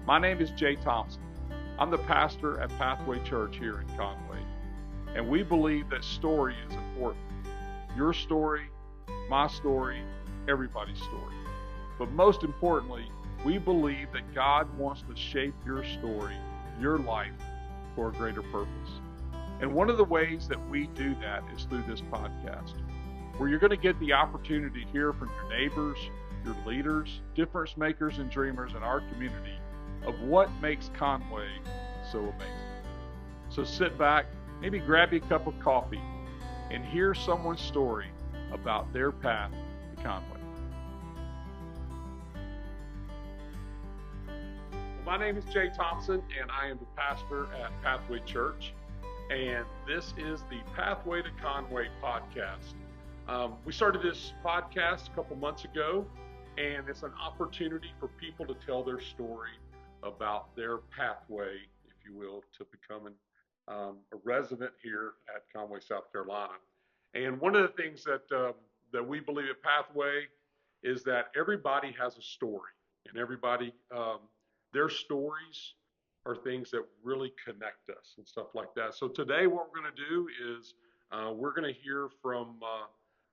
My name is Jay Thompson. I'm the pastor at Pathway Church here in Conway, and we believe that story is important. Your story, my story, everybody's story. But most importantly, we believe that God wants to shape your story, your life, for a greater purpose. And one of the ways that we do that is through this podcast, where you're going to get the opportunity to hear from your neighbors, your leaders, difference makers, and dreamers in our community of what makes Conway so amazing. So sit back, maybe grab you a cup of coffee, and hear someone's story about their path to Conway. My name is Jay Thompson, and I am the pastor at Pathway Church. And this is the Pathway to Conway podcast. We started this podcast a couple months ago, and it's an opportunity for people to tell their story about their pathway, if you will, to becoming a resident here at Conway, South Carolina. And one of the things that we believe at Pathway is that everybody has a story, and everybody their stories are things that really connect us and stuff like that. So today, what we're going to do is we're going to hear from,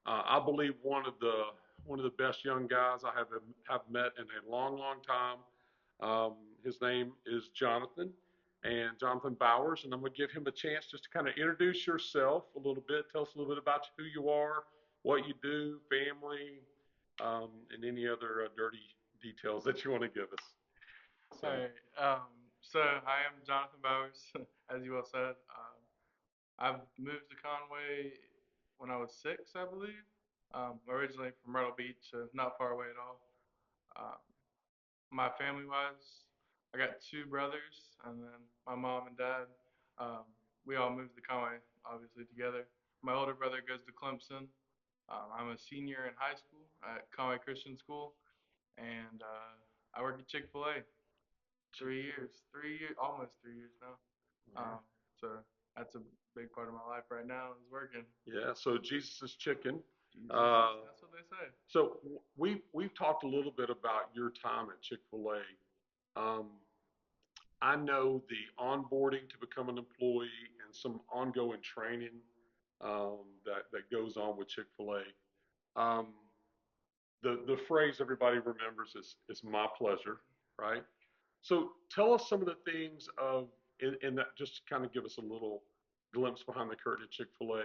I believe, one of the best young guys I have met in a long, long time. His name is Jonathan, and Jonathan Bowers, and I'm going to give him a chance just to kind of introduce yourself a little bit. Tell us a little bit about who you are, what you do, family, and any other dirty details that you want to give us. All right. So I am Jonathan Bowers, as you all said. I've moved to Conway when I was 6, I believe. Originally from Myrtle Beach, so not far away at all. Um, my family-wise, I got 2 brothers, and then my mom and dad. Um, we all moved to Conway, obviously together. My older brother goes to Clemson. I'm a senior in high school at Conway Christian School, and I work at Chick-fil-A. 3 years, 3 years, almost 3 years now. So that's a big part of my life right now is working. Yeah, so Jesus is chicken. That's what they say. So we've talked a little bit about your time at Chick-fil-A. I know the onboarding to become an employee and some ongoing training that goes on with Chick-fil-A. The phrase everybody remembers is my pleasure, right? So tell us some of the things in that, just to kind of give us a little glimpse behind the curtain at Chick-fil-A.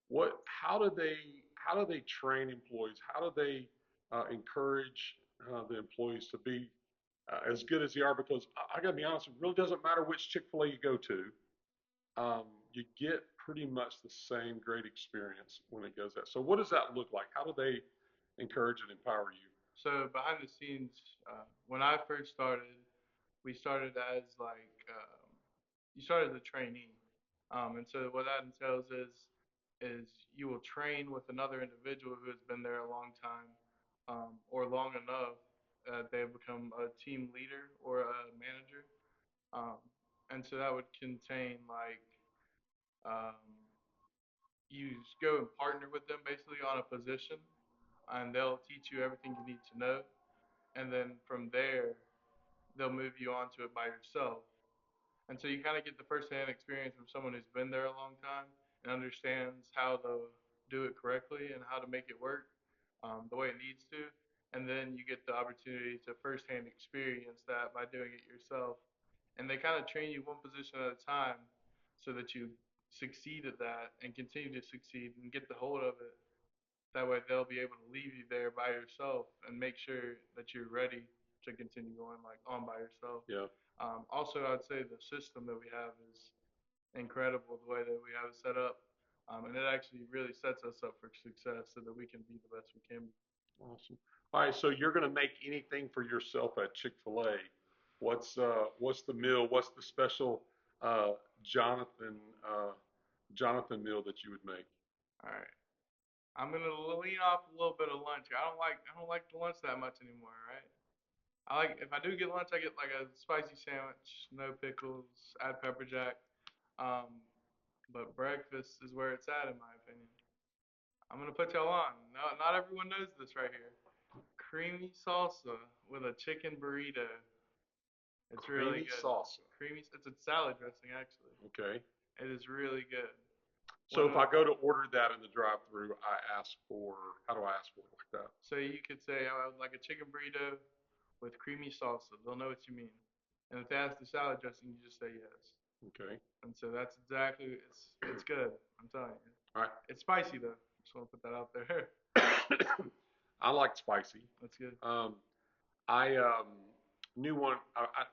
What how do they train employees? How do they encourage the employees to be as good as they are? Because I got to be honest, it really doesn't matter which Chick-fil-A you go to. You get pretty much the same great experience when it goes that. So what does that look like? How do they encourage and empower you? So behind the scenes, when I first started, we started as you start as a trainee, and so what that entails is you will train with another individual who has been there a long time, or long enough that they have become a team leader or a manager, um, and so that would contain um, you go and partner with them basically on a position, and they'll teach you everything you need to know, and then from there they'll move you on to it by yourself. And so you kind of get the first-hand experience from someone who's been there a long time and understands how to do it correctly and how to make it work the way it needs to. And then you get the opportunity to first-hand experience that by doing it yourself. And they kind of train you one position at a time so that you succeed at that and continue to succeed and get the hold of it. That way they'll be able to leave you there by yourself and make sure that you're ready to continue going like on by yourself. Yeah. Also, I'd say the system that we have is incredible. The way that we have it set up, and it actually really sets us up for success so that we can be the best we can be. Awesome. All right, so you're going to make anything for yourself at Chick-fil-A. What's the meal? What's the special uh, Jonathan uh, Jonathan meal that you would make? All right, I'm gonna lean off a little bit of lunch. I don't like the lunch that much anymore. Right? I like if I do get lunch, I get like a spicy sandwich, no pickles, add pepper jack. Um, but breakfast is where it's at in my opinion. I'm gonna put y'all on. No, not everyone knows this right here. Creamy salsa with a chicken burrito. It's really Creamy good. salsa. It's a salad dressing actually. Okay. It is really good. So One if of I go to order that in the drive-through, how do I ask for it like that? So you could say I would like a chicken burrito with creamy salsa. They'll know what you mean. And if they ask the salad dressing, you just say yes. Okay. And so that's exactly it's good. I'm telling you. All right. It's spicy though. Just want to put that out there. I like spicy. That's good. I knew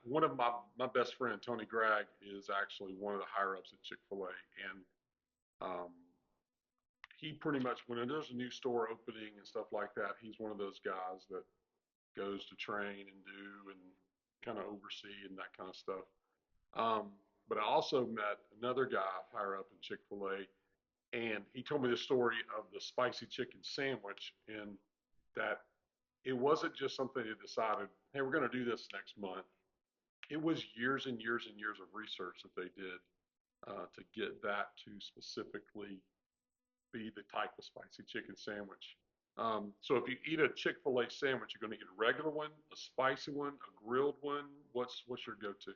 one of my best friend Tony Gregg is actually one of the higher ups at Chick-fil-A, and um, he pretty much when there's a new store opening and stuff like that, he's one of those guys that goes to train and do and kind of oversee and that kind of stuff. Um, but I also met another guy higher up in Chick-fil-A, and he told me the story of the spicy chicken sandwich, and that it wasn't just something they decided, hey, we're going to do this next month. It was years and years and years of research that they did to get that to specifically be the type of spicy chicken sandwich. So if you eat a Chick-fil-A sandwich, you're going to eat a regular one, a spicy one, a grilled one. What's your go-to?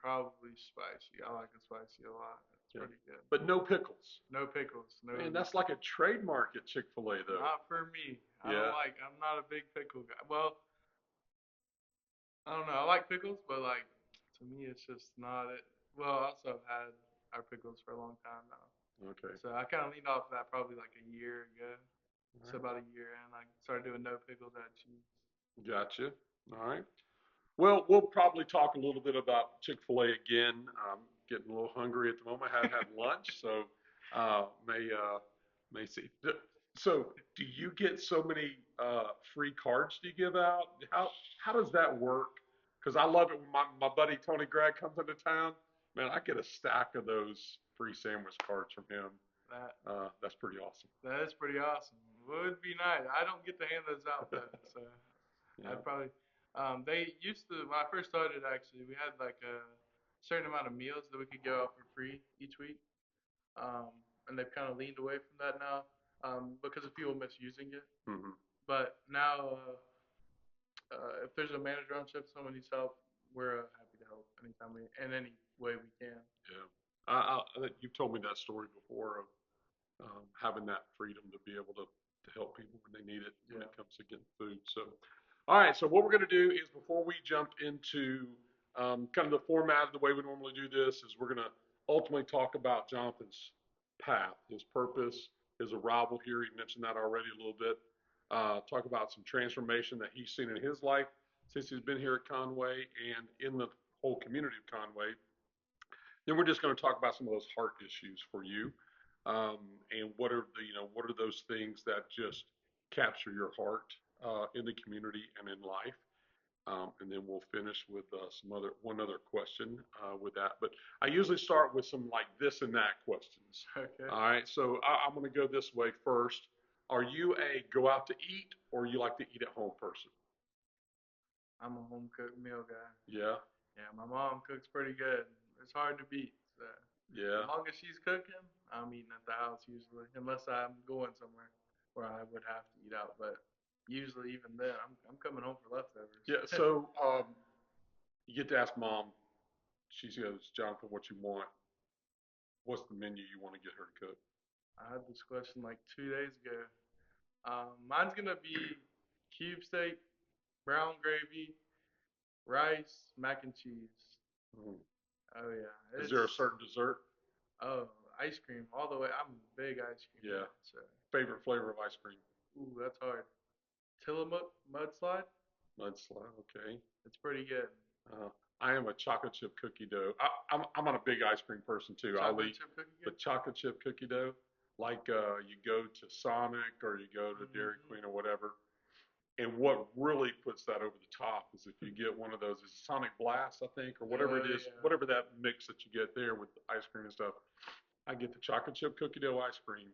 Probably spicy. I like it spicy a lot. It's Yeah, pretty good. but no pickles. No pickles. No. Man, that's like a trademark at Chick-fil-A, though. Not for me. Yeah. I'm not a big pickle guy. Well, I don't know. I like pickles, but like to me, it's just not it. Well, I also have had our pickles for a long time now. Okay. So I kind of leaned off of that probably like a year ago. All So right. about a year in, I started doing no pickles, add cheese. Gotcha. All right. Well, we'll probably talk a little bit about Chick-fil-A again. I'm getting a little hungry at the moment. I haven't had lunch, so may see. So, do you get so many free cards do you give out? How does that work? Because I love it when my buddy Tony Gregg comes into town. Man, I get a stack of those free sandwich cards from him. That That's pretty awesome. that is pretty awesome. Would be nice. I don't get to hand those out though, so Yeah. I'd probably. They used to when I first started. Actually, we had like a certain amount of meals that we could give out for free each week. And they've kind of leaned away from that now because of people misusing it. Hmm. But now, if there's a manager on shift, someone needs help, we're happy to help anytime in any way we can. Yeah. You've told me that story before of having that freedom to be able to help people when they need it when Yeah. it comes to getting food. So, all right. So what we're going to do is before we jump into kind of the format of the way we normally do this is we're going to ultimately talk about Jonathan's path, his purpose, his arrival here. He mentioned that already a little bit. Talk about some transformation that he's seen in his life since he's been here at Conway and in the whole community of Conway. Then we're just going to talk about some of those heart issues for you, um, and what are those things that just capture your heart in the community and in life. And then we'll finish with one other question with that. But I usually start with some like this and that questions. Okay. All right, so I'm going to go this way first. Are you a go out to eat or you like to eat at home person? I'm a home cooked meal guy. Yeah, Yeah, my mom cooks pretty good. It's hard to beat. So yeah. as long as she's cooking, I'm eating at the house usually, unless I'm going somewhere where I would have to eat out. But usually, even then, I'm coming home for leftovers. Yeah, so you get to ask mom. She goes, Jonathan, what you want? What's the menu you want to get her to cook? I had this question like 2 days ago. Mine's gonna be cube steak, brown gravy, rice, mac and cheese. Mm. Oh yeah, Is there a certain dessert? oh ice cream all the way. I'm a big ice cream Yeah. guy, so Favorite flavor of ice cream? ooh that's hard. Tillamook mudslide, Mudslide. Okay. it's pretty good. Uh, I am a chocolate chip cookie dough. I'm not a big ice cream person too. I'll Chocolate eat, chip cookie but good. chocolate chip cookie dough, like you go to Sonic or you go to Dairy Mm-hmm. Queen or whatever. And what really puts that over the top is if you get one of those, is Sonic Blast, I think, or whatever it Oh is, yeah. whatever that mix that you get there with ice cream and stuff. I get the chocolate chip cookie dough ice cream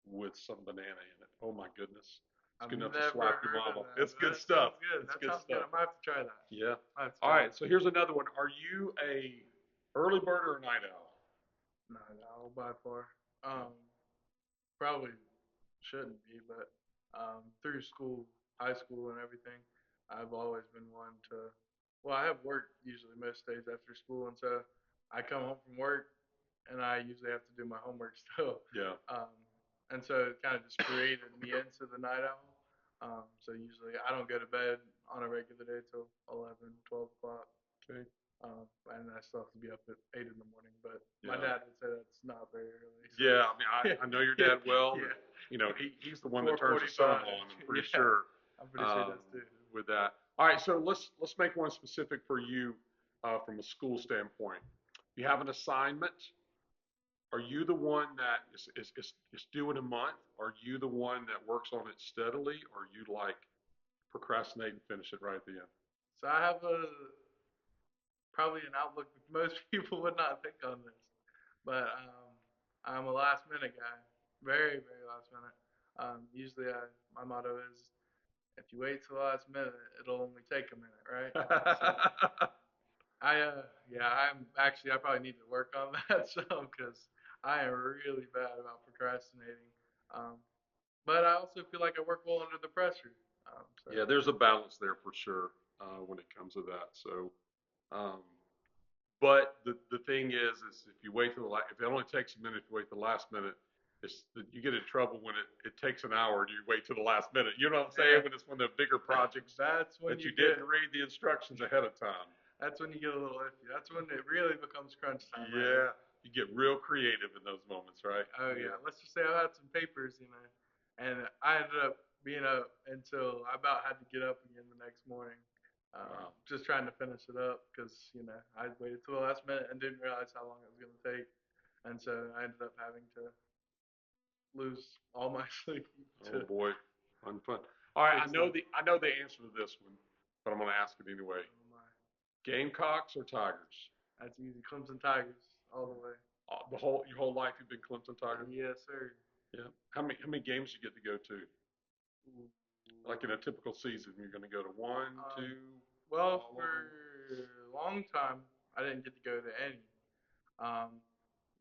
with some banana in it. Oh my goodness. It's I've good enough to never slap your heard of mama. that, It's but good that stuff. sounds good. It's That good sounds good. stuff. I might have to try that. Yeah. I have to All try right. that. So here's another one. Are you a early bird or a night owl? No, no, by far. Yeah. Probably shouldn't be, but through school, high school, and everything, I've always been one to well, I have work usually most days after school, and so I come home from work and I usually have to do my homework still. Yeah. And so it kind of just created me into the night owl. So usually I don't go to bed on a regular day till 11, 12 o'clock. Okay. And I still have to be up at 8 in the morning. But my Yeah. dad would say that's not very early. So Yeah. I mean, I know your dad well. yeah, You know, he's the one that turns the sun 4:45. on. I'm pretty Yeah, sure I'm pretty sure um, that's too. with that. All right. So let's make one specific for you from a school standpoint. You have an assignment. Are you the one that is due in a month? Are you the one that works on it steadily? Or you like procrastinate and finish it right at the end? So I have a probably an outlook that most people would not think on this, but I'm a last minute guy, very very last minute. Usually, my motto is if you wait till the last minute, it'll only take a minute, right? So yeah, I probably need to work on that some because I am really bad about procrastinating. Um, but I also feel like I work well under the pressure. So Yeah, there's a balance there for sure when it comes to that. So, um, but the thing is if you wait till the if it only takes a minute, if you wait till the last minute, you get in trouble when it takes an hour and you wait till the last minute. You know what I'm saying? yeah, When it's one of the bigger projects that's when that you you get didn't read the instructions ahead of time. that's when you get a little iffy. That's when it really becomes crunch time right Yeah, there. you get real creative in those moments, right? Oh Yeah. yeah, let's just say I had some papers, and I ended up being up until I about had to get up again the next morning, Wow. just trying to finish it up because I waited till the last minute and didn't realize how long it was gonna take, and so I ended up having to lose all my sleep Oh to boy, fun. All right, fix that. I know the answer to this one, but I'm going to ask it anyway. Oh my, Gamecocks or Tigers? that's easy. Clemson Tigers all the way. The your whole life you've been Clemson Tigers. Yes, sir. Yeah. How many games you get to go to? Ooh. Like in a typical season, you're going to go to one, Um, two, well, all of them. for a long time, I didn't get to go to any. Um,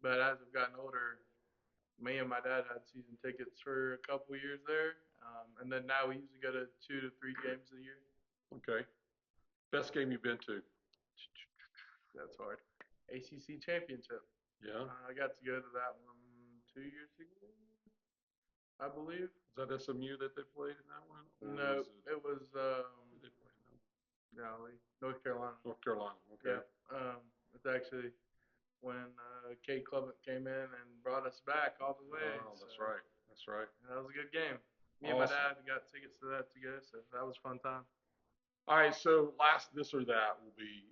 but as I've gotten older, me and my dad had season tickets for a couple years there, and then now we usually go to 2 to 3 games a year. Okay. Best game you've been to? That's hard. ACC championship. Yeah. I got to go to that one 2 years ago, I believe. Is that SMU that they played in that one, or No, was it it was who they played in that one? golly, North Carolina. North Carolina. Okay. Yeah. It's actually when Kate Klubnik came in and brought us back all the way. Oh, So that's right. That's right. that was a good game. Me and my Awesome. dad got tickets to that together, so that was a fun time. All right. So last this or that will be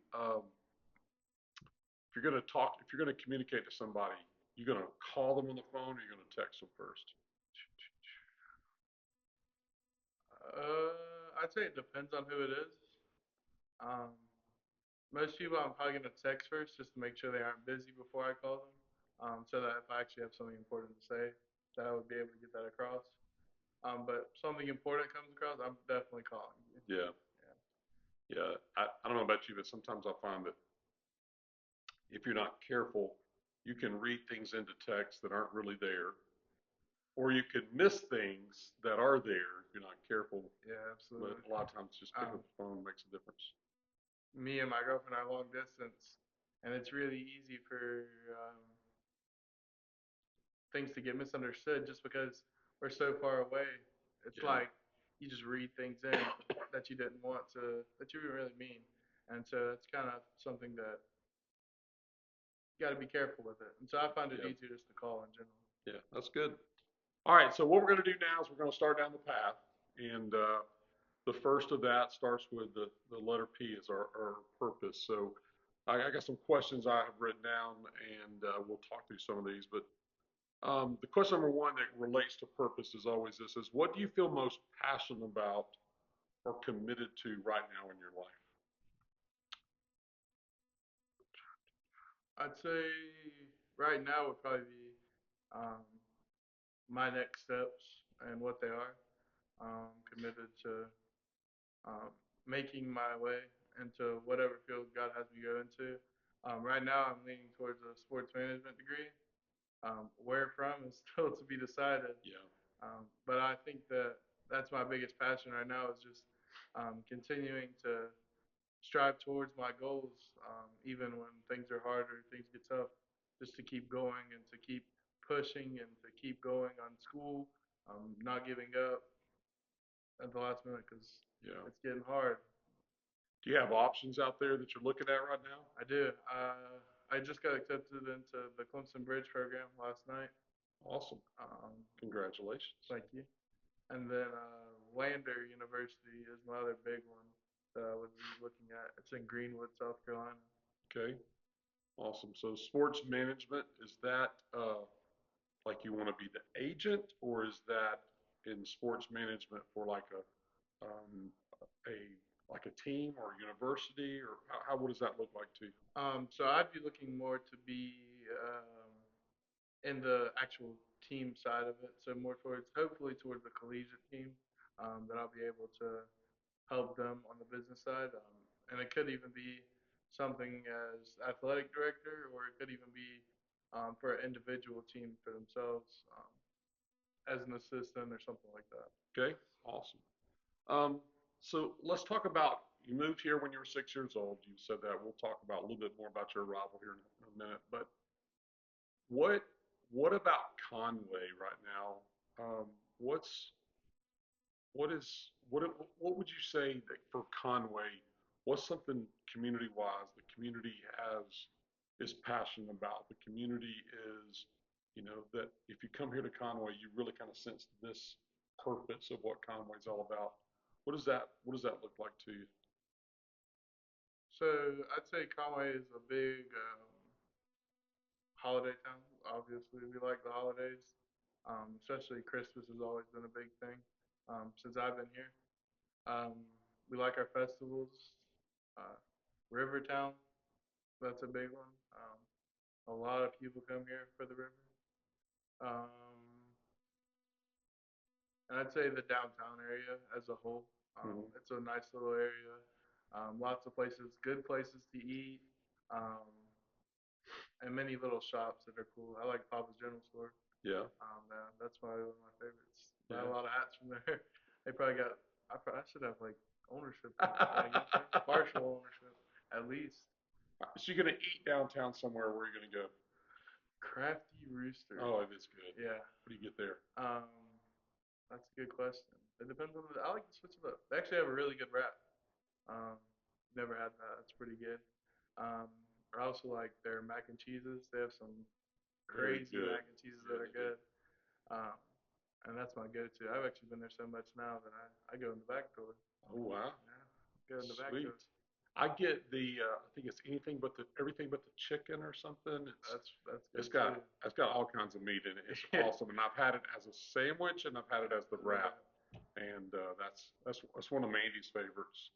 if you're going to talk, if you're going to communicate to somebody, you're going to call them on the phone or you're going to text them first. I'd say it depends on who it is. Um, most people I'm probably gonna text first just to make sure they aren't busy before I call them, so that if I actually have something important to say, that I would be able to get that across. But something important comes across, I'm definitely calling you. Yeah. Yeah. Yeah. I don't know about you, but sometimes I find that if you're not careful, you can read things into text that aren't really there, or you can miss things that are there if you're not careful. Yeah, But absolutely. a lot of times, just picking Um, up the phone makes a difference. Me and my girlfriend are long distance, and it's really easy for things to get misunderstood just because we're so far away. It's Yeah. like you just read things in that you didn't want to, that you didn't really mean. And so it's kind of something that you got to be careful with it. And so I find it Yeah. easier just to call in general. Yeah. That's good. All right. So what we're going to do now is we're going to start down the path, and the first of that starts with the letter P as our purpose. So I got some questions I have written down, and we'll talk through some of these. But the question number one that relates to purpose is always this: is what do you feel most passionate about or committed to right now in your life? I'd say right now would probably be um, my next steps and what they are. Committed to um, making my way into whatever field God has me go into. Right now, I'm leaning towards a sports management degree. Where from is still to be decided. Yeah. But I think that that's my biggest passion right now is just continuing to strive towards my goals, even when things are harder, things get tough, just to keep going and to keep pushing and to keep going on school, not giving up at the last minute because Yeah. it's getting hard. Do you have options out there that you're looking at right now? I do. I just got accepted into the Clemson Bridge program last night. Awesome. Um, Congratulations. Thank you. And then Lander University is my other big one that I would be looking at. It's in Greenwood, South Carolina. Okay. Awesome. So sports management, is that like you want to be the agent, or is that in sports management for like a like a team or a university, or how what does that look like to you? So I'd be looking more to be in the actual team side of it. So more towards, hopefully towards the collegiate team, that I'll be able to help them on the business side. And it could even be something as athletic director, or it could even be for an individual team for themselves, as an assistant or something like that. Okay. Awesome. Um, so let's talk about you moved here when you were 6 years old. You said that. We'll talk about a little bit more about your arrival here in a minute. But what what about Conway right now? What's what would you say that for Conway, what's something community wise the community has is passionate about? The community is, that if you come here to Conway, you really kind of sense this purpose of what Conway's all about. What does that look like to you? So I'd say Conway is a big holiday town. Obviously, we like the holidays. Especially Christmas has always been a big thing since I've been here. Um, we like our festivals. Uh, Rivertown, that's a big one. A lot of people come here for the river. Um, and I'd say the downtown area as a whole. Hmm. It's a nice little area. Lots of places, good places to eat, um, and many little shops that are cool. I like Papa's General Store. Yeah, That's probably one of my favorites. Buy a yeah. lot of hats from there. They probably got. I should have like ownership in it. Like, partial ownership at least. So you're gonna eat downtown somewhere. Where are you gonna go? Crafty Rooster. Oh, it is good. Yeah. What do you get there? Um, that's a good question. It depends on the. I like to switch it up. They actually have a really good wrap. Um, Never had that. That's pretty good. Um, I also like their mac and cheeses. They have some Very crazy good. mac and cheeses Yeah, that are they do. good. Um, and that's my go-to. I've actually been there so much now that I go in the back door. Oh wow, Yeah, go in the back sweet. door. I get I think it's everything but the chicken or something. That's It's good got too. it's got all kinds of meat in it. It's Yeah, awesome, and I've had it as a sandwich and I've had it as the the wrap, wrap. and that's one of Mandy's favorites.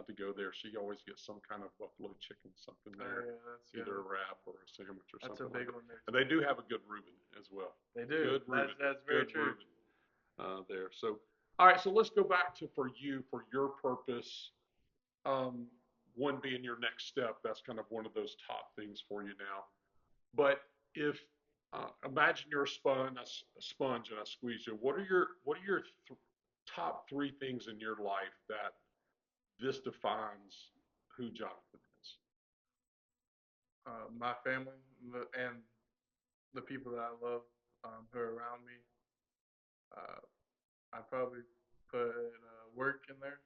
To go there, she always gets some kind of buffalo chicken something Oh there, yeah, that's either a wrap or a sandwich or that's a something like big that. one there And too. they do have a good Reuben as well. They do. Good Reuben, That's very good true. Reuben there. So, all right, so let's go back to for you for your purpose. Um, One being your next step. That's kind of one of those top things for you now. But if imagine you're a sponge, and I squeeze you. What are your top three things in your life that this defines who Jonathan is? My family and the people that I love, who are around me. Uh, I probably put work in there,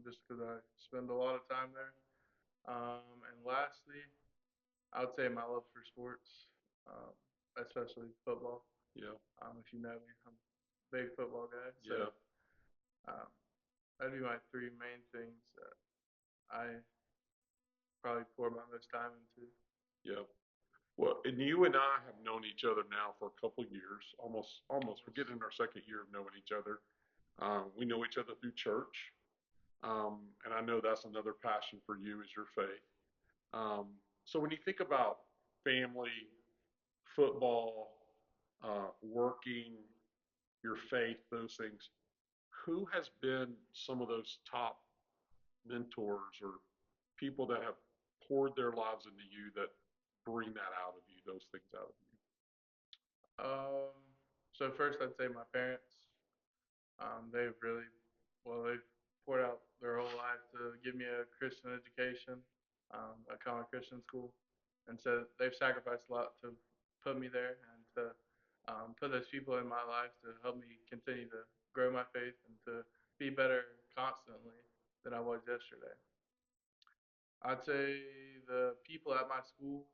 just because I spend a lot of time there. And lastly, I would say my love for sports, um, especially football. Yeah, If you know me, I'm a big football guy. So yeah, um, that'd be my three main things that I probably pour my most time into. yeah. Well, and you and I have known each other now for a couple of years, almost. We're getting in our second year of knowing each other. We know each other through church, and I know that's another passion for you is your faith. Um, so when you think about family, football, working, your faith, those things, who has been some of those top mentors or people that have poured their lives into you that bring that out of you, those things out of you? Um, so first, I'd say my parents. They've really, well, they've poured out their whole life to give me a Christian education, a common Christian school, and so they've sacrificed a lot to put me there and to put those people in my life to help me continue to grow my faith and to be better constantly than I was yesterday. I'd say the people at my school,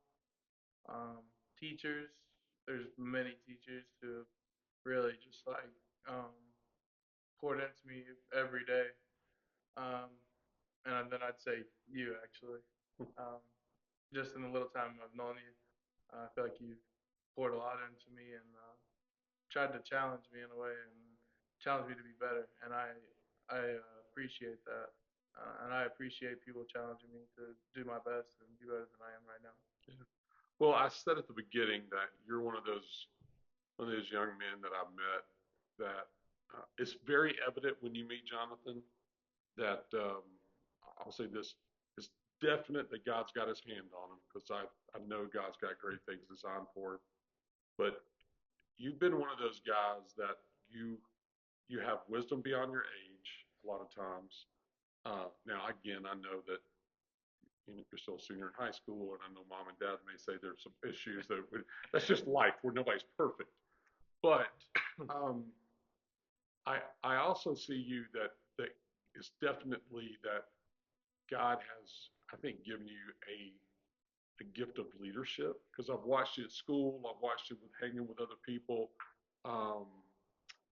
um, teachers. There's many teachers who have really just like um, poured into me every day. Um, and then I'd say you actually. Um, just in the little time I've known you, I feel like you've poured a lot into me and tried to challenge me in a way and challenge me to be better. And I appreciate that. And I appreciate people challenging me to do my best and be better than I am right now. Yeah. Well, I said at the beginning that you're one of those young men that I've met that it's very evident when you meet Jonathan that I'll say this: it's definite that God's got His hand on him because I know God's got great things designed for him. But you've been one of those guys that you have wisdom beyond your age a lot of times. Now, again, I know that you're still a senior in high school, and I know mom and dad may say there's some issues that's just life where nobody's perfect. But um, I also see you that is definitely that God has, I think, given you a gift of leadership because I've watched you at school, I've watched you with hanging with other people. Um,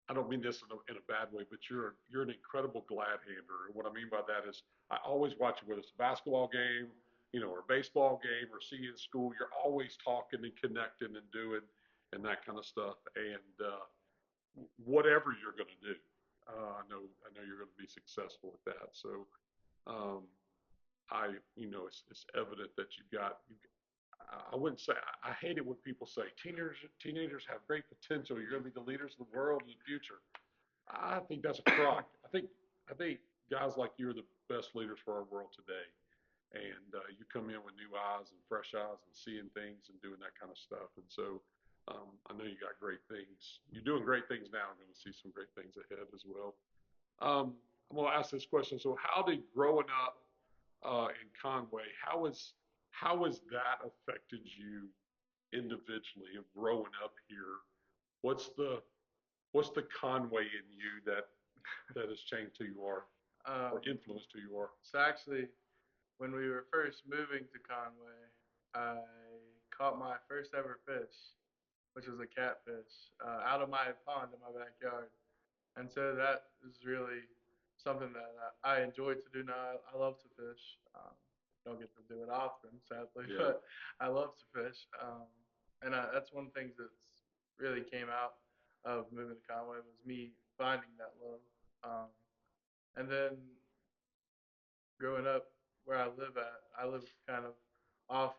I don't mean this in a bad way, but you're an incredible glad hander. And what I mean by that is I always watch you whether it's a basketball game, or a baseball game, or see you in school. You're always talking and connecting and doing and that kind of stuff. And whatever you're going to do, I know you're going to be successful with that. So um, it's evident that I wouldn't say I hate it when people say teenagers have great potential. You're going to be the leaders of the world in the future. I think that's a crock. I think guys like you are the best leaders for our world today, and you come in with new eyes and fresh eyes and seeing things and doing that kind of stuff. And so I know you got great things. You're doing great things now. I'm going to see some great things ahead as well. I'm going to ask this question. So, how did growing up in Conway, how has that affected you individually of growing up here? What's the what's the Conway in you that has changed who you are or Um, influenced who you are? so actually, when we were first moving to Conway, I caught my first ever fish, which was a catfish, out of my pond in my backyard. And so that is really something that I enjoy to do now. I love to fish. Don't get to do it often, sadly, Yeah. but I love to fish. That's one thing that's really came out of moving to Conway was me finding that love. Um, and then growing up where I live kind of off.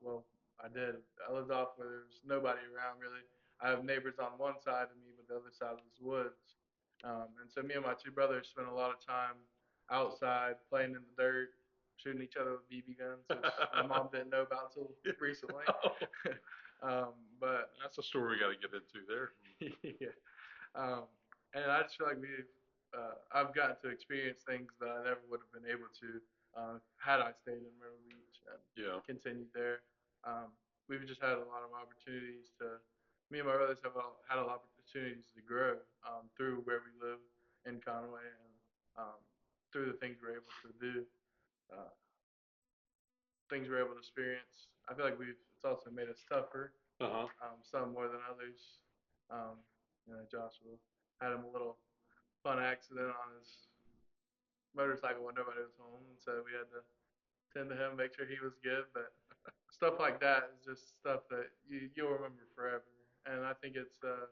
Well, I did. I lived off where there's nobody around really. I have neighbors on one side of me, but the other side was woods. And so me and my two brothers spent a lot of time outside playing in the dirt, shooting each other with BB guns, which my mom didn't know about until recently. But That's a story we got to get into there. yeah. Um, and I just feel like I've gotten to experience things that I never would have been able to had I stayed in Myrtle Beach and Yeah. continued there. Um, we've just had a lot of opportunities me and my brothers have had a lot of opportunities to grow through where we live in Conway and through the things we're able to do, uh, things we're able to experience. I feel like it's also made us tougher, Uh huh. some more than others. Um, Joshua had him a little fun accident on his motorcycle when nobody was home, and so we had to tend to him, make sure he was good. But stuff like that is just stuff that you'll remember forever. And I think it's a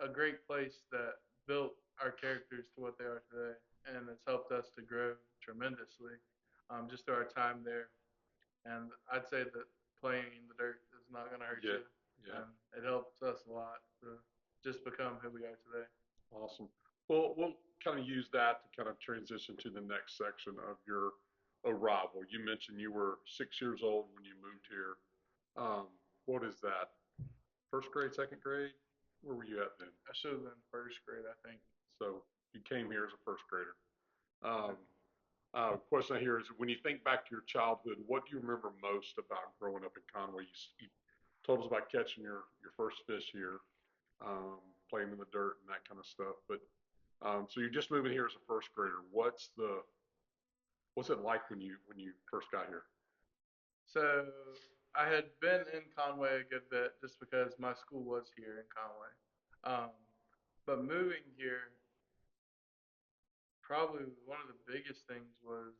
great place that built our characters to what they are today, and it's helped us to grow tremendously just through our time there. And I'd say that playing in the dirt is not going to hurt Yeah. you, Yeah. and it helps us a lot to just become who we are today. Awesome. Well, we'll kind of use that to kind of transition to the next section of your arrival. You mentioned you were 6 years old when you moved here. Um, what is that? First grade, second grade? Where were you at then? I should have been first grade, I think. So you came here as a first grader. Um, Question I hear is, when you think back to your childhood, what do you remember most about growing up in Conway? You told us about catching your first fish here, playing in the dirt and that kind of stuff. But so you're just moving here as a first grader. What's it like when you first got here? So I had been in Conway a good bit just because my school was here in Conway. Um, but moving here, probably one of the biggest things was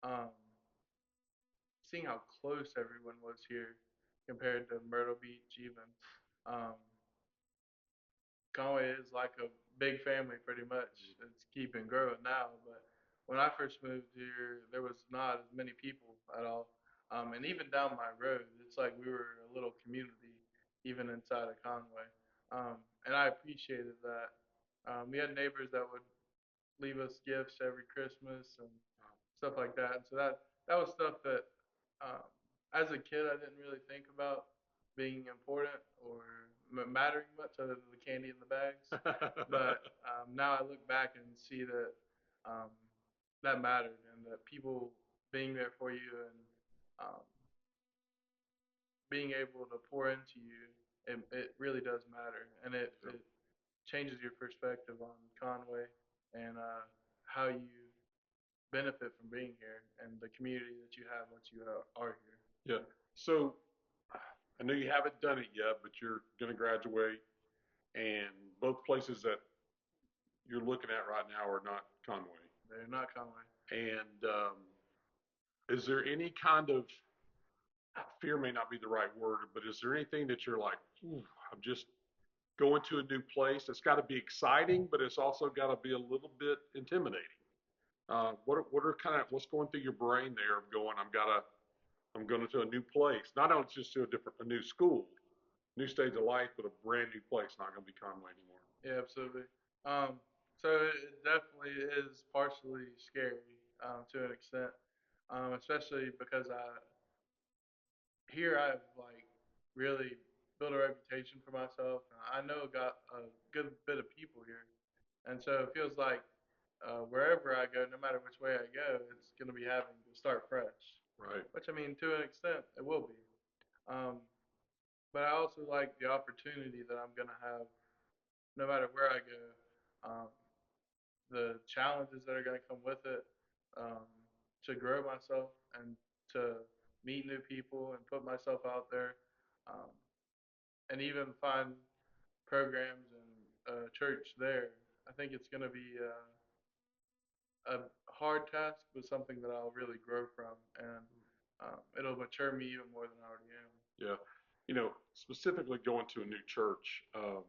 um, seeing how close everyone was here compared to Myrtle Beach, even. Um, Conway is like a big family, pretty much. It's keeping growing now, but when I first moved here, there was not as many people at all. And even down my road, it's like we were a little community, even inside of Conway. And I appreciated that. We had neighbors that would leave us gifts every Christmas and stuff like that. And so that was stuff that, um, as a kid, I didn't really think about being important or mattering much other than the candy in the bags. But now I look back and see that um, that mattered and that people being there for you and um, being able to pour into you, it really does matter. And it changes your perspective on Conway and how you benefit from being here and the community that you have once you are here. Yeah. So I know you haven't done it yet, but you're going to graduate, and both places that you're looking at right now are not Conway. They're not Conway. And is there any kind of fear, may not be the right word, but is there anything that you're like, I'm just going to a new place? It's got to be exciting, but it's also got to be a little bit intimidating. What are kind of what's going through your brain there of going, I'm going to a new place, not only just to a new school, new stage of life, but a brand new place, not going to be Conway anymore. Yeah, absolutely. So it definitely is partially scary to an extent, especially because I've like really built a reputation for myself. I know got a good bit of people here, and so it feels like wherever I go, no matter which way I go, it's going to be having to start fresh. Right. Which I mean, to an extent, it will be. Um, but I also like the opportunity that I'm going to have no matter where I go. Um, the challenges that are going to come with it, um, to grow myself and to meet new people and put myself out there, um, and even find programs and church there. I think it's going to be a hard task, but something that I'll really grow from, and it'll mature me even more than I already am. Yeah. Specifically going to a new church, I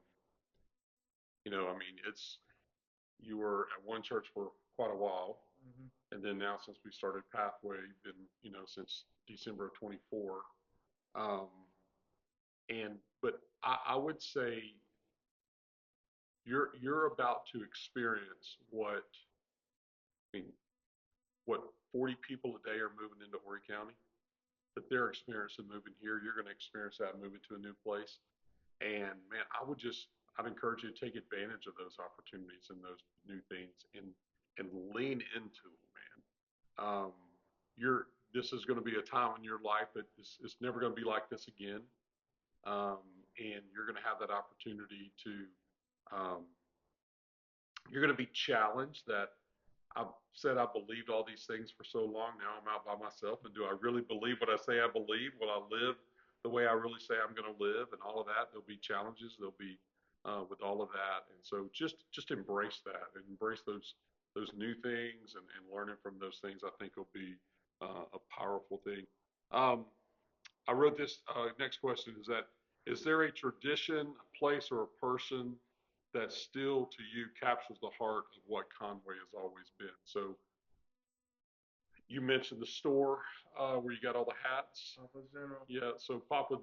mean, you were at one church for quite a while, Mm-hmm. and then now since we started Pathway, been, since December of 24. Um, but I would say you're about to experience I mean, what 40 people a day are moving into Horry County, that they're experiencing moving here. You're going to experience that moving to a new place. And man, I'd encourage you to take advantage of those opportunities and those new things and lean into them, man. This is going to be a time in your life that it's never going to be like this again. Um, and you're going to have that opportunity um, you're going to be challenged that I've said I believed all these things for so long. Now I'm out by myself. And do I really believe what I say I believe? Will I live the way I really say I'm going to live? And all of that. There'll be challenges. There'll be with all of that. And so just embrace that and embrace those new things and learning from those things. I think will be a powerful thing. Um, I wrote this next question is there a tradition, a place, or a person that still to you captures the heart of what Conway has always been? So you mentioned the store where you got all the hats. Papa's General. Yeah, so Papa,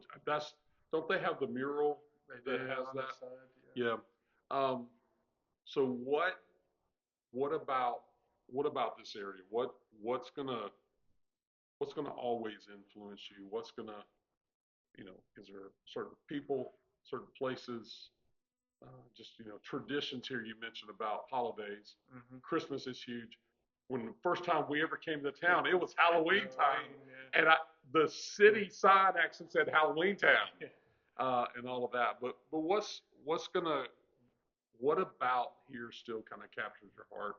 don't they have the mural They that do has on that? the side. Yeah. Um, so what about what about this area? What's gonna always influence you? What's gonna is there certain people, certain places? just traditions here. You mentioned about holidays. Hmm. Christmas is huge. When the first time we ever came to town, it was Halloween time, Yeah. and the city sign actually said Halloween Town, and all of that. But what about here still kind of captures your heart?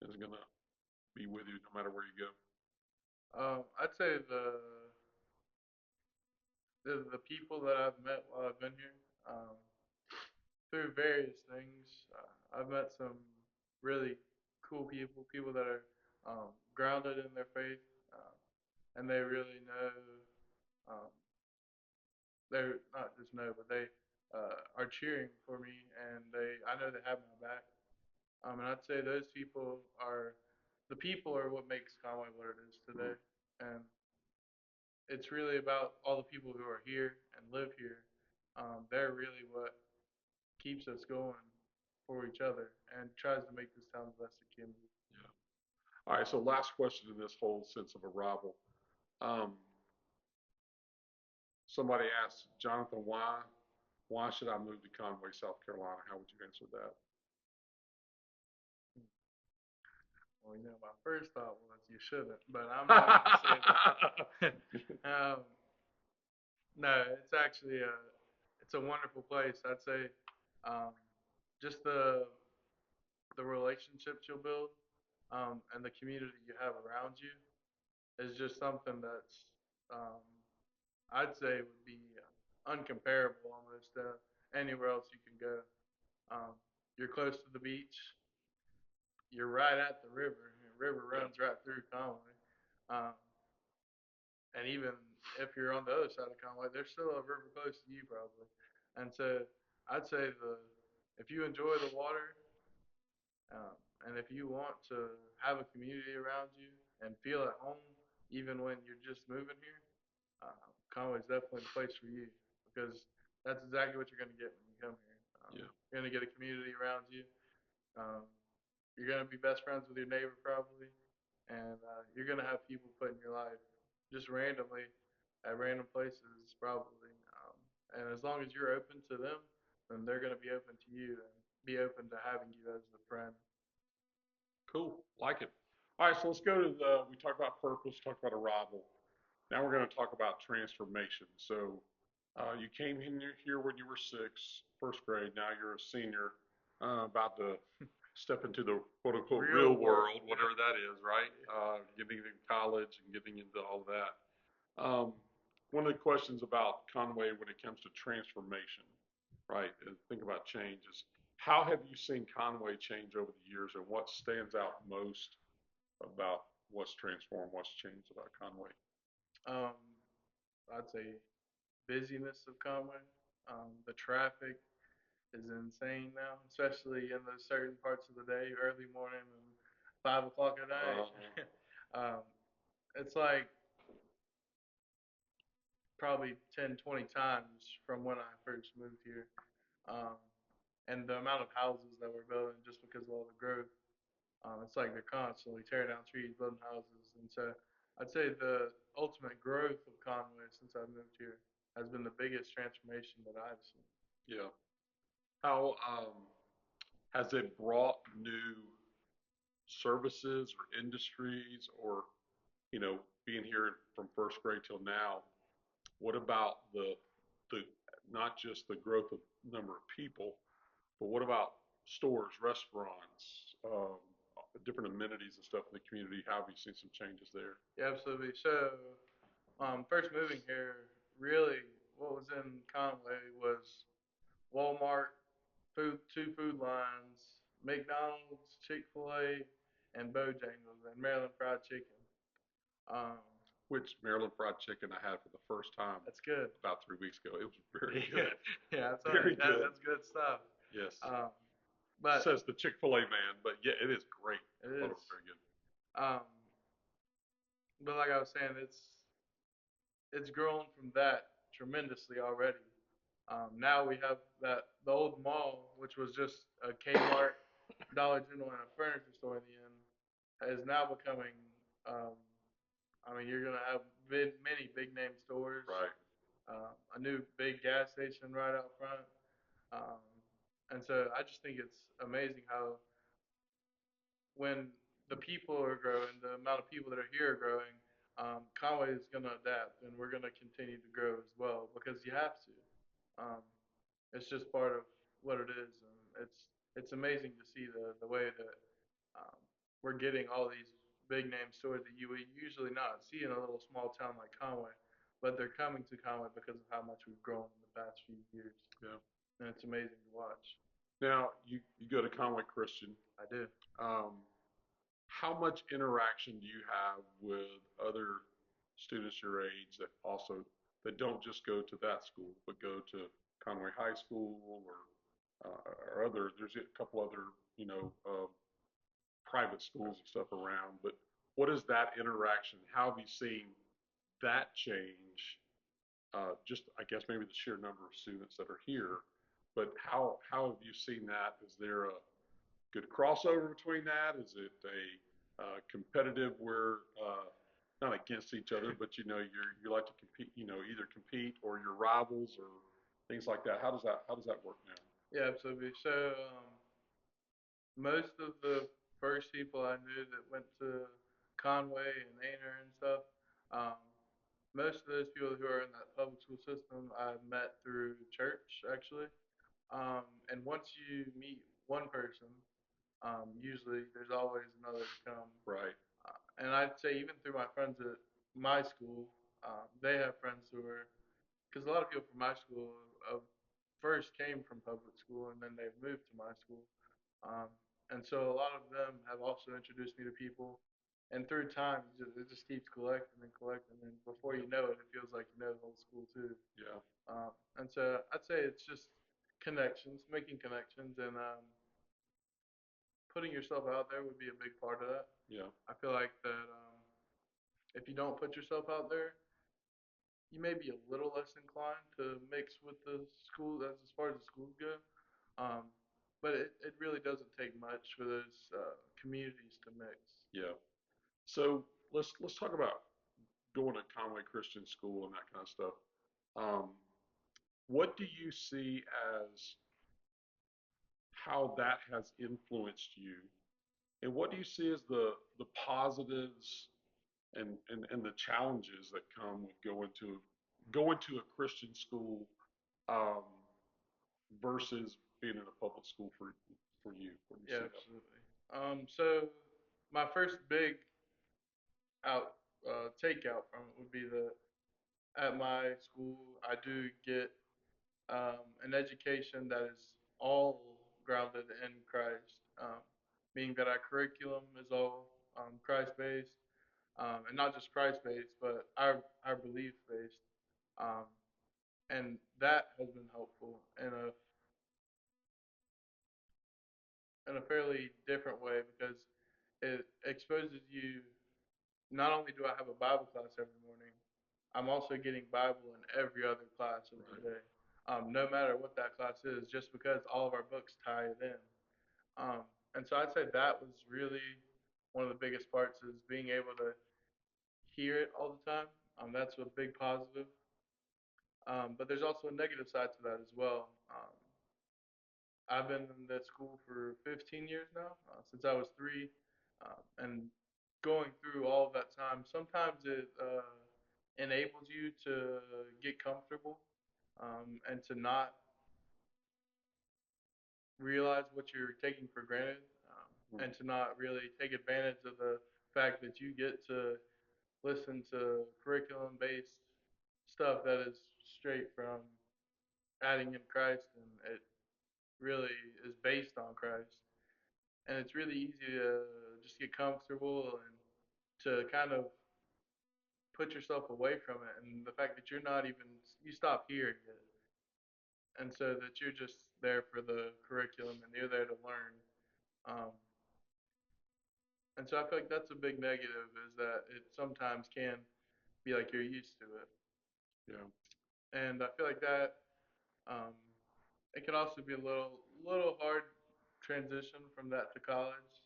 Is gonna be with you no matter where you go. I'd say the people that I've met while I've been here, through various things. I've met some really cool people, people that are grounded in their faith, and they really know. Um, they're not just know, but they are cheering for me, and I know they have my back. And I'd say those people are the people are what makes Conway what it is today, and it's really about all the people who are here and live here. They're really what keeps us going for each other and tries to make this town the best it can be. Yeah. All right. So last question in this whole sense of arrival. Um, Somebody asked Jonathan, why should I move to Conway, South Carolina? How would you answer that? Well, my first thought was you shouldn't, but I'm not going to say that. No, it's actually it's a wonderful place. I'd say um, just the relationships you'll build and the community you have around you is just something that's um, I'd say would be uncomparable almost anywhere else you can go. You're close to the beach. You're right at the river. The river runs right through Conway. Um, and even if you're on the other side of Conway, there's still a river close to you probably. And so I'd say if you enjoy the water, um, and if you want to have a community around you and feel at home, even when you're just moving here, Conway's definitely the place for you because that's exactly what you're going to get when you come here. Yeah. You're going to get a community around you. Um, you're going to be best friends with your neighbor probably, and you're going to have people put in your life just randomly at random places probably. And as long as you're open to them, then they're going to be open to you and be open to having you as a friend. Cool. Like it. All right. So let's go to we talked about purpose, talked about arrival. Now we're going to talk about transformation. So you came in here when you were six, first grade. Now you're a senior, about to step into the quote unquote real world, whatever that is, right? Getting into college and getting into all of that. One of the questions about Conway when it comes to transformation, right? And think about change is how have you seen Conway change over the years, and what stands out most about what's transformed, what's changed about Conway? Um, I'd say busyness of Conway. The traffic is insane now, especially in those certain parts of the day, early morning and 5 o'clock at night. um, it's like probably 10, 20 times from when I first moved here. Um, and the amount of houses that we're building just because of all the growth, it's like they're constantly tearing down trees, building houses. And so I'd say the ultimate growth of Conway since I moved here has been the biggest transformation that I've seen. Yeah. How has it brought new services or industries, or being here from first grade till now? What about the not just the growth of number of people, but what about stores, restaurants, different amenities and stuff in the community? How have you seen some changes there? Yeah, absolutely. So, first moving here, really, what was in Conway was Walmart, two food lines, McDonald's, Chick-fil-A, and Bojangles, and Maryland Fried Chicken. Um, Which Maryland fried chicken I had for the first time that's good. about 3 weeks ago. It was very good. Yeah, that's Very good. that's good stuff. Yes. Um, but Says the Chick-fil-A man, but yeah, it is great. it I thought is. it was very good. Um, but like I was saying, it's grown from that tremendously already. Now we have the old mall, which was just a Kmart, Dollar General, and a furniture store in the end, is now becoming. Um, I mean, you're gonna have many big name stores, Right. a new big gas station right out front. Um, And so I just think it's amazing how when the people are growing, the amount of people that are here are growing, Conway is going to adapt, and we're going to continue to grow as well because you have to. Um, it's just part of what it is, and it's amazing to see the way that um, we're getting all these big name stores that you would usually not see in a little small town like Conway, but they're coming to Conway because of how much we've grown in the past few years, Yeah. and it's amazing to watch. Now you go to Conway Christian. I do. Um, how much interaction do you have with other students your age that also that don't just go to that school but go to Conway High School or other? There's a couple other private schools and stuff around. But what is that interaction? How have you seen that change? Just I guess maybe the sheer number of students that are here, but how have you seen that? Is there a good crossover between that? Is it a competitive where not against each other, but you like to compete, either compete or your rivals or things like that. How does that work now? Yeah, absolutely. So most of the first people I knew that went to Conway and Aner and stuff, um, most of those people who are in that public school system I met through church actually. And once you meet one person, usually there's always another to come. Right. And I'd say even through my friends at my school, they have friends who are because a lot of people from my school first came from public school and then they've moved to my school. Um, and so a lot of them have also introduced me to people. And through time, it just keeps collecting and collecting. And before you know it, it feels like you know the whole school too. Yeah. And so I'd say it's just connections, making connections, and putting yourself out there would be a big part of that. Yeah. I feel like that if you don't put yourself out there, you may be a little less inclined to mix with the school as far as the schools go. Um, but it really doesn't take much for those communities to mix. Yeah. So let's talk about going to Conway Christian School and that kind of stuff. Um, what do you see as how that has influenced you, and what do you see as the positives and the challenges that come with going to a Christian school um, versus being in a public school for you? What do you Yeah, see that? absolutely. So my first big out takeout from it would be that at my school I do get an education that is all grounded in Christ, meaning that our curriculum is all Christ based, and not just Christ based, but our belief based, um, and that has been helpful in a fairly different way because it exposes you. Not only do I have a Bible class every morning, I'm also getting Bible in every other class of the Right. day. No matter what that class is, just because all of our books tie it in. And so I'd say that was really one of the biggest parts is being able to hear it all the time. That's a big positive. But there's also a negative side to that as well. I've been in that school for 15 years now, since I was 3, and going through all of that time, sometimes it enables you to get comfortable and to not realize what you're taking for granted, Mm. and to not really take advantage of the fact that you get to listen to curriculum based stuff that is straight from adding in Christ and it really is based on Christ. And it's really easy to just get comfortable and to kind of put yourself away from it. And the fact that you're not even, you stop hearing it. And so that you're just there for the curriculum and you're there to learn. Um, and so I feel like that's a big negative is that it sometimes can be like you're used to it. Yeah. And I feel like that um, it can also be a little hard transition from that to college,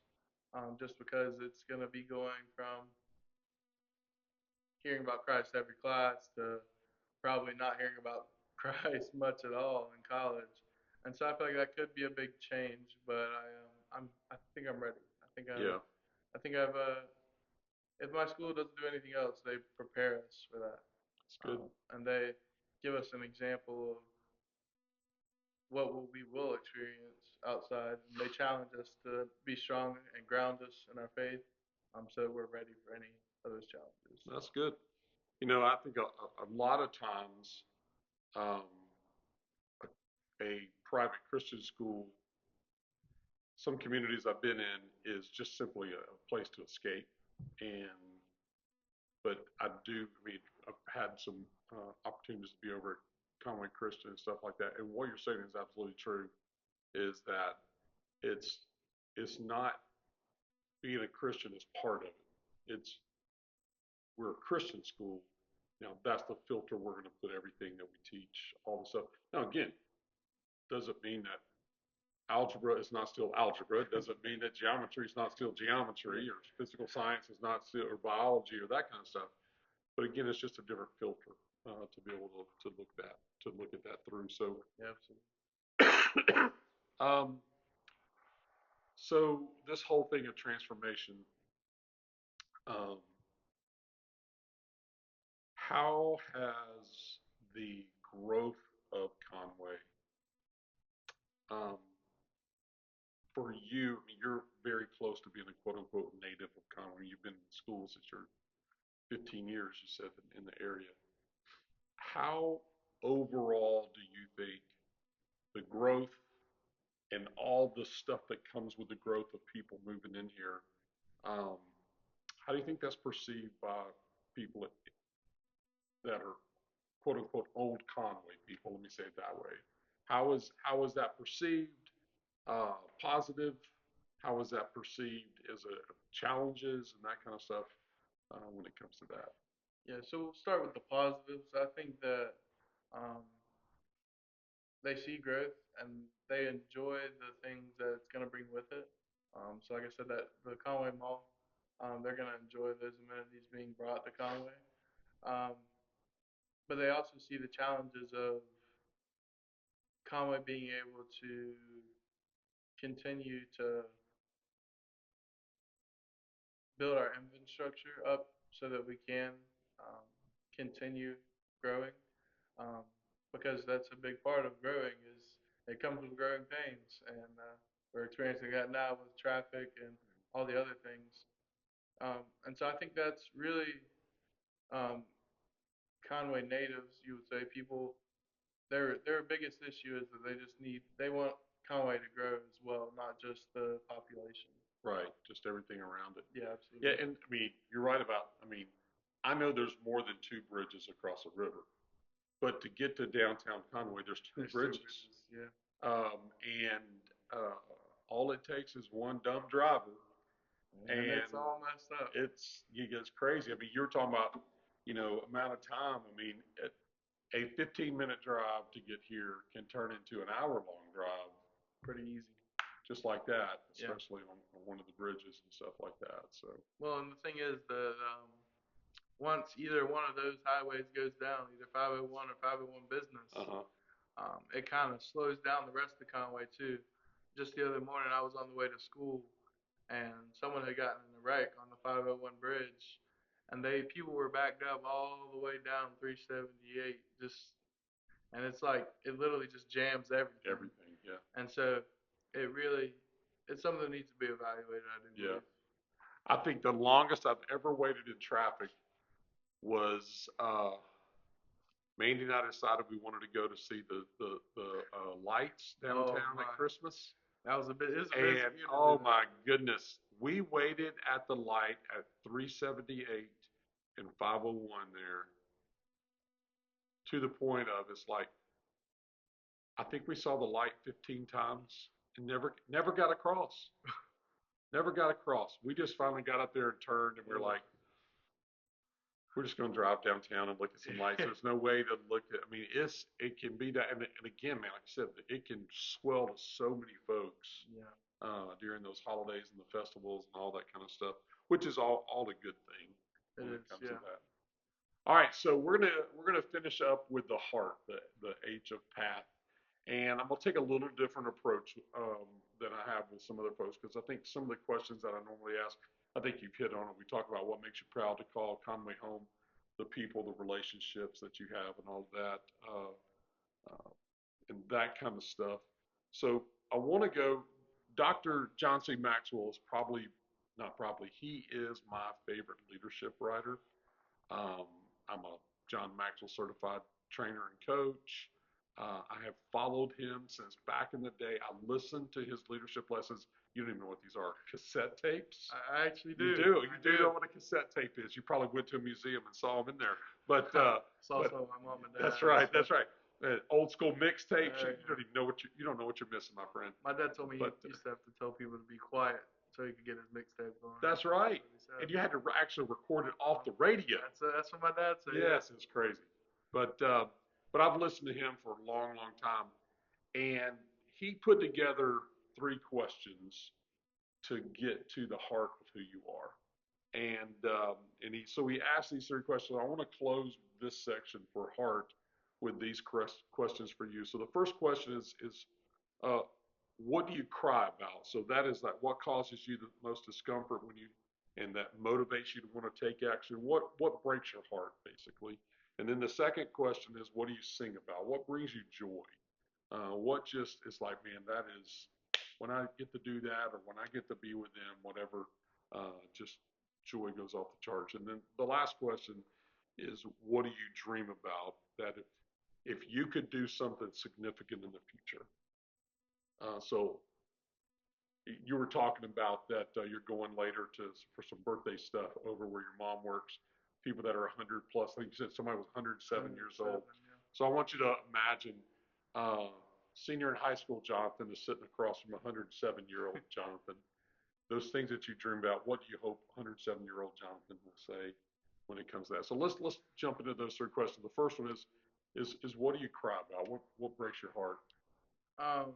just because it's going to be going from hearing about Christ every class to probably not hearing about Christ much at all in college. And so I feel like that could be a big change, but I think I'm ready. Yeah, I think I've if my school doesn't do anything else, they prepare us for that, it's good. and they give us an example of what we will experience outside, and they challenge us to be strong and ground us in our faith, so that we're ready for any of those challenges. That's good. I think a lot of times, um, a private Christian school, some communities I've been in, is just simply a place to escape. And but I mean, I've had some opportunities to be over at Conway Christian and stuff like that. And what you're saying is absolutely true. Is that it's it's not being a Christian is part of it. It's we're a Christian school. That's the filter we're going to put everything that we teach, all the stuff. Now, again, doesn't mean that algebra is not still algebra. It doesn't mean that geometry is not still geometry, or physical science is not still, or biology, or that kind of stuff. But again, it's just a different filter to be able to look at that through. So, Yeah, absolutely. um, so this whole thing of transformation, um, how has the growth of Conway, um, for you? I mean, you're very close to being a quote unquote native of Conway. You've been in school since you're 15 years, you said, in the area. How overall do you think the growth and all the stuff that comes with the growth of people moving in here, um, how do you think that's perceived by people that are quote unquote old Conway people? Let me say it that way. How is that perceived? Positive? How is that perceived as a challenges and that kind of stuff when it comes to that? Yeah, so we'll start with the positives. I think that um, they see growth and they enjoy the things that it's going to bring with it. So, like I said, that the Conway Mall, they're going to enjoy those amenities being brought to Conway. Um, but they also see the challenges of Conway being able to continue to build our infrastructure up so that we can um, continue growing. Um, because that's a big part of growing is it comes with growing pains, and we're experiencing that now with traffic and all the other things. And so I think that's really um, Conway natives. You would say people their biggest issue is that they want Conway to grow as well, not just the population. Right, just everything around it. Yeah, Yeah, absolutely. and I mean, you're right about, I mean, I know there's more than two bridges across a river, but to get to downtown Conway, there's two There's two bridges. bridges. Yeah. And all it takes is one dumb driver, And and it's all messed up. it gets crazy. I mean, you're talking about, amount of time. I mean, a 15-minute drive to get here can turn into an hour-long drive Pretty easy. just like that, Yeah. especially on one of the bridges and stuff like that. So, Well, and the thing is that once either one of those highways goes down, either 501 or 501 business, uh-huh. it kind of slows down the rest of Conway too. Just the other morning, I was on the way to school, and someone had gotten in a wreck on the 501 bridge, and people were backed up all the way down 378. And it's like it literally just jams everything. Everything, yeah. And so it really it's something that needs to be evaluated. I do Yeah. believe. I think the longest I've ever waited in traffic was Mandy and I decided we wanted to go to see the lights Oh downtown my, at Christmas. that was a bit. It was a busy And year to do oh that. my goodness, we waited at the light at 378 and 501 there to the point of it's like I think we saw the light 15 times and never got across. Never got across. We just finally got up there and turned and we're like, we're just going to drive downtown and look at some lights. There's no way to look at. I mean, it can be that, and again, man, like I said, it can swell to so many folks Yeah, during those holidays and the festivals and all that kind of stuff, which is all a good thing it when it is. comes to Yeah. that. All right, so we're gonna finish up with the heart, the H of path, And I'm gonna take a little different approach than I have with some other folks because I think some of the questions that I normally ask, I think you've hit on it. We talk about what makes you proud to call Conway home, the people, the relationships that you have, and all of that, uh, and that kind of stuff. So I want to go. Dr. John C. Maxwell is probably not probably. He is my favorite leadership writer. Um, I'm a John Maxwell certified trainer and coach. I have followed him since back in the day. I listened to his leadership lessons. You don't even know what these are. Cassette tapes. I actually You do. do. I You do know what a cassette tape is. You probably went to a museum and saw them in there. But it's also my mom and dad. that's right. That's right. Old school mixtapes. You Yeah. don't even know what you don't know what you're missing, my friend. My dad told me But he used to have to tell people to be quiet so he could get his mixtape on. that's right. That's what he said. And you had to actually record it off the radio. That's what my dad said. Yes, it's crazy. But I've listened to him for a long, long time, and he put together three questions to get to the heart of who you are. And he asked these three questions. I want to close this section for heart with these questions for you. So the first question is uh, what do you cry about? So that is like what causes you the most discomfort when you and that motivates you to want to take action. What breaks your heart basically? And then the second question is what do you sing about? What brings you joy? What just is like, man, that is when I get to do that or when I get to be with them, whatever, just joy goes off the charts. And then the last question is what do you dream about that if you could do something significant in the future? So you were talking about that you're going later for some birthday stuff over where your mom works. People that are 100 plus. I think you said somebody was 107 years old. Yeah. So I want you to imagine senior in high school Jonathan is sitting across from 107-year-old Jonathan. Those things that you dream about. What do you hope 107-year-old Jonathan will say when it comes to that? So let's jump into those three questions. The first one is what do you cry about? What breaks your heart? Um,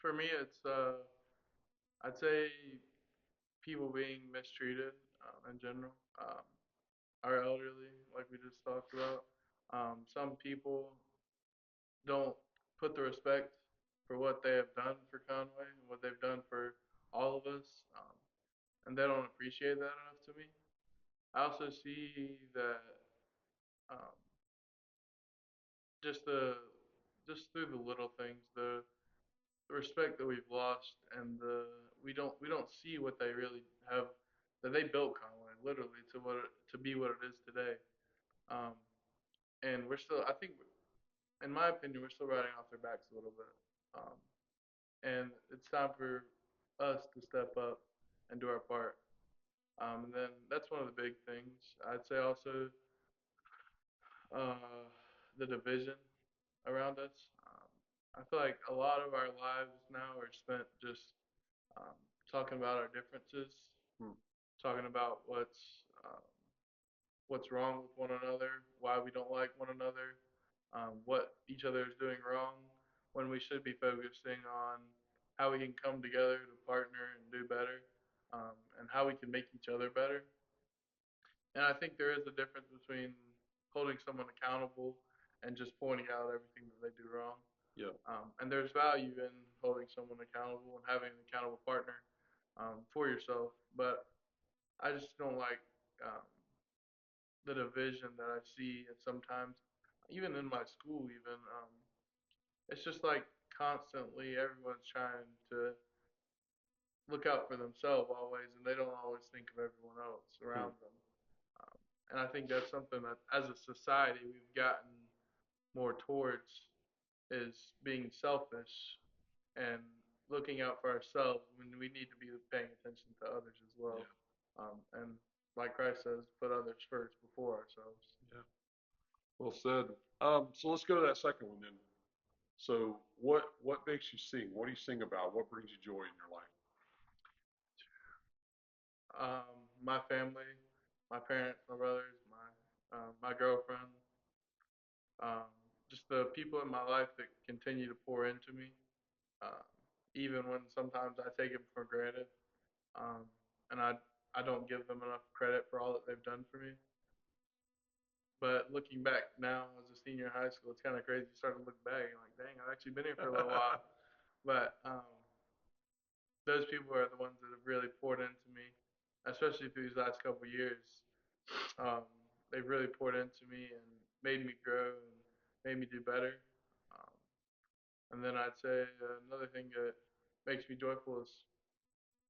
for me, it's I'd say people being mistreated in general. Our elderly, like we just talked about. Some people don't put the respect for what they have done for Conway and what they've done for all of us, and they don't appreciate that enough to me. I also see that um, just the just through the little things, the respect that we've lost, and we don't see what they really have that they built Conway literally to be what it is today. Um, and we're still, I think, in my opinion, we're still riding off their backs a little bit. Um, and it's time for us to step up and do our part. And then that's one of the big things. I'd say also uh, the division around us. I feel like a lot of our lives now are spent just talking about our differences, Hmm. talking about what's wrong with one another, why we don't like one another, what each other is doing wrong, when we should be focusing on how we can come together to partner and do better, and how we can make each other better. And I think there is a difference between holding someone accountable and just pointing out everything that they do wrong. Yeah. And there's value in holding someone accountable and having an accountable partner for yourself. But I just don't like um, the division that I see, and sometimes even in my school, even it's just like constantly everyone's trying to look out for themselves always, and they don't always think of everyone else Hmm. around them. Um, and I think that's something that, as a society, we've gotten more towards is being selfish and looking out for ourselves when we need to be paying attention to others as well. Yeah. And like Christ says, put others first before ourselves. Yeah. Well said. So let's go to that second one then. So what makes you sing? What do you sing about? What brings you joy in your life? My family, my parents, my brothers, my girlfriend, um, just the people in my life that continue to pour into me, uh, even when sometimes I take it for granted, and I don't give them enough credit for all that they've done for me. But looking back now as a senior in high school, it's kind of crazy. You start to look back and like, dang, I've actually been here for a little while. But those people are the ones that have really poured into me, especially through these last couple of years. Um, they've really poured into me and made me grow and made me do better. Um, and then I'd say another thing that makes me joyful is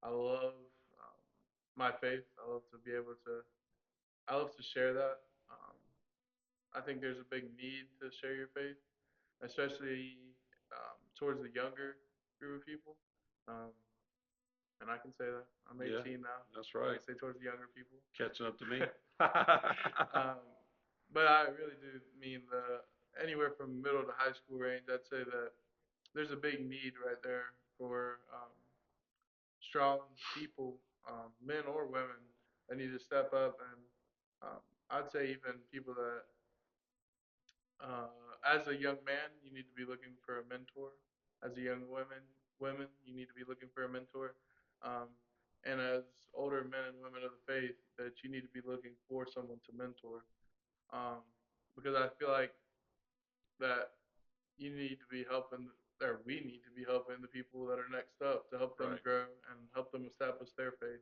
I love my faith. I love to be able to. I love to share that. Um, I think there's a big need to share your faith, especially towards the younger group of people. Um, and I can say that I'm Yeah, 18 now. that's I right. can say towards the younger people. Catching up to me. um, but I really do mean the anywhere from middle to high school range. I'd say that there's a big need right there for strong people, men or women, that need to step up. And I'd say even people that, as a young man, you need to be looking for a mentor. As a young women, you need to be looking for a mentor. Um, and as older men and women of the faith, that you need to be looking for someone to mentor. Um, because I feel like that you need to be helping, or we need to be helping the people that are next up to help them Right. grow and help them establish their faith.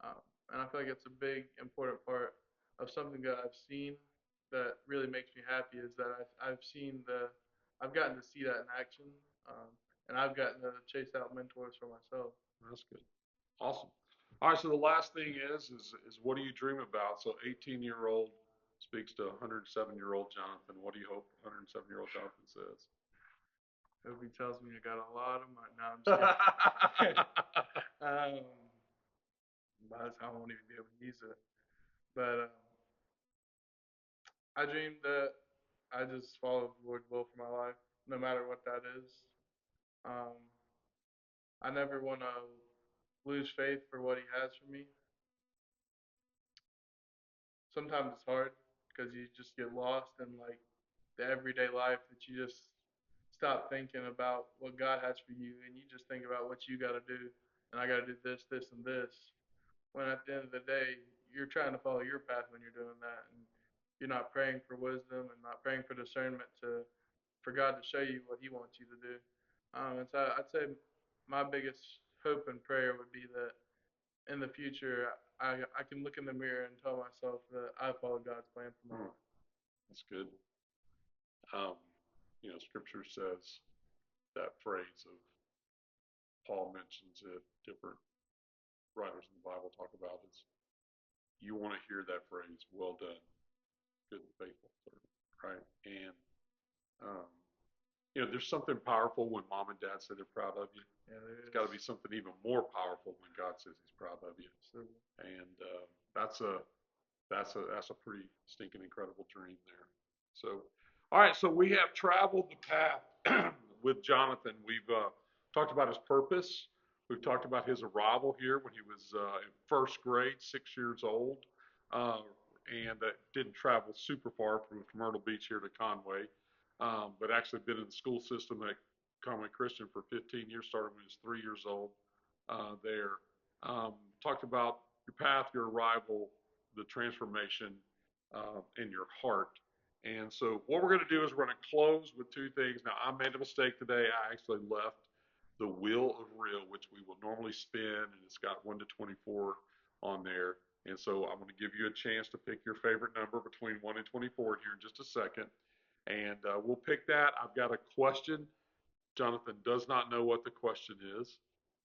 Um, and I feel like it's a big, important part of something that I've seen that really makes me happy is that I've gotten to see that in action, um, and I've gotten to chase out mentors for myself. That's good. Awesome. All right. So the last thing is what do you dream about? So 18-year-old speaks to 107-year-old Jonathan. What do you hope 107-year-old Jonathan says? Hope he tells me I got a lot of money. No, I'm just kidding. By the time I won't even be able to use it. But I dream that I just follow the Lord's will for my life, no matter what that is. Um, I never want to lose faith for what He has for me. Sometimes it's hard because you just get lost in like the everyday life that you just stop thinking about what God has for you and you just think about what you got to do and I got to do this, this, and this. When at the end of the day, you're trying to follow your path when you're doing that, and you're not praying for wisdom and not praying for discernment to for God to show you what He wants you to do. And so I'd say my biggest hope and prayer would be that in the future I can look in the mirror and tell myself that I followed God's plan for my life. That's good. Um, Scripture says that phrase of Paul mentions it. Different writers in the Bible talk about is you want to hear that phrase, "Well done, good and faithful servant," right? And um, there's something powerful when mom and dad say they're proud of you. Yeah, there It's is. got to be something even more powerful when God says He's proud of you. Absolutely. And that's a pretty stinking incredible dream there. So, all right. So we have traveled the path with Jonathan. We've talked about his purpose. We've talked about his arrival here when he was in first grade, 6 years old, uh, and didn't travel super far from Myrtle Beach here to Conway, but actually been in the school system at Conway Christian for 15 years, started when he was 3 years old there. Talked about your path, your arrival, the transformation in your heart. And so what we're going to do is we're going to close with two things. Now, I made a mistake today. I actually left the wheel of real, which we will normally spin, and it's got 1 to 24 on there. And so I'm going to give you a chance to pick your favorite number between 1 and 24 here in just a second. And we'll pick that. I've got a question. Jonathan does not know what the question is.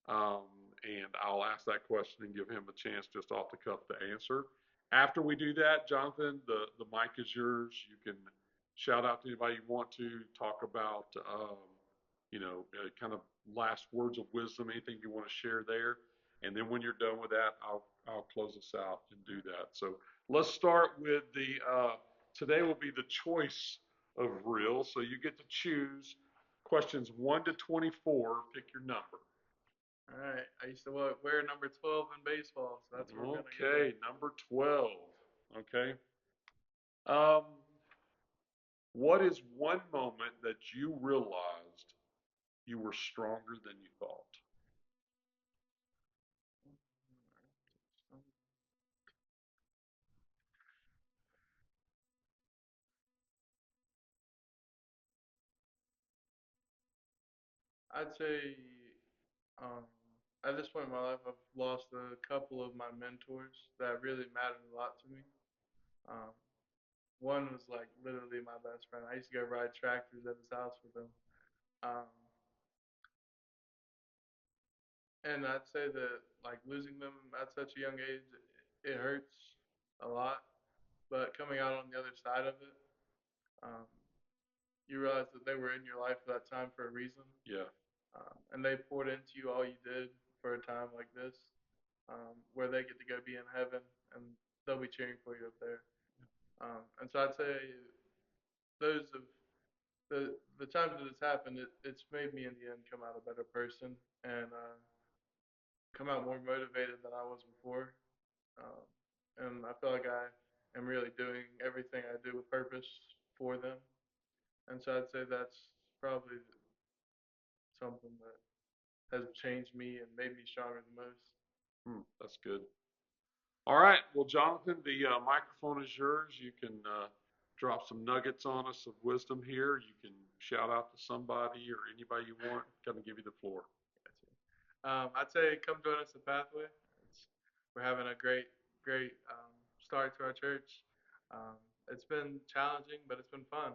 Um, and I'll ask that question and give him a chance just off the cuff to answer. After we do that, Jonathan, the mic is yours. You can shout out to anybody you want to, talk about, kind of last words of wisdom, anything you want to share there. And then when you're done with that, I'll close us out and do that. So let's start with today will be the choice of real. So you get to choose questions 1 to 24. Pick your number. All right. I used to wear number 12 in baseball, so that's where we're gonna go. Okay, number 12. Okay. Um, what is one moment that you realized you were stronger than you thought? I'd say um, at this point in my life, I've lost a couple of my mentors that really mattered a lot to me. Um, one was like literally my best friend. I used to go ride tractors at his house with him. Um, and I'd say that like losing them at such a young age, it hurts a lot. But coming out on the other side of it, um, you realize that they were in your life at that time for a reason, Yeah. and they poured into you all you did for a time like this, where they get to go be in heaven and they'll be cheering for you up there. And so I'd say those of the times that it's happened, it's made me in the end come out a better person and come out more motivated than I was before. Um, and I feel like I am really doing everything I do with purpose for them. And so I'd say that's probably something that has changed me and made me stronger the most. That's good. All right. Well, Jonathan, the microphone is yours. You can drop some nuggets on us of wisdom here. You can shout out to somebody or anybody you want. Kind of give you the floor. I'd say come join us at Pathway. We're having a great start to our church. Um, it's been challenging, but it's been fun.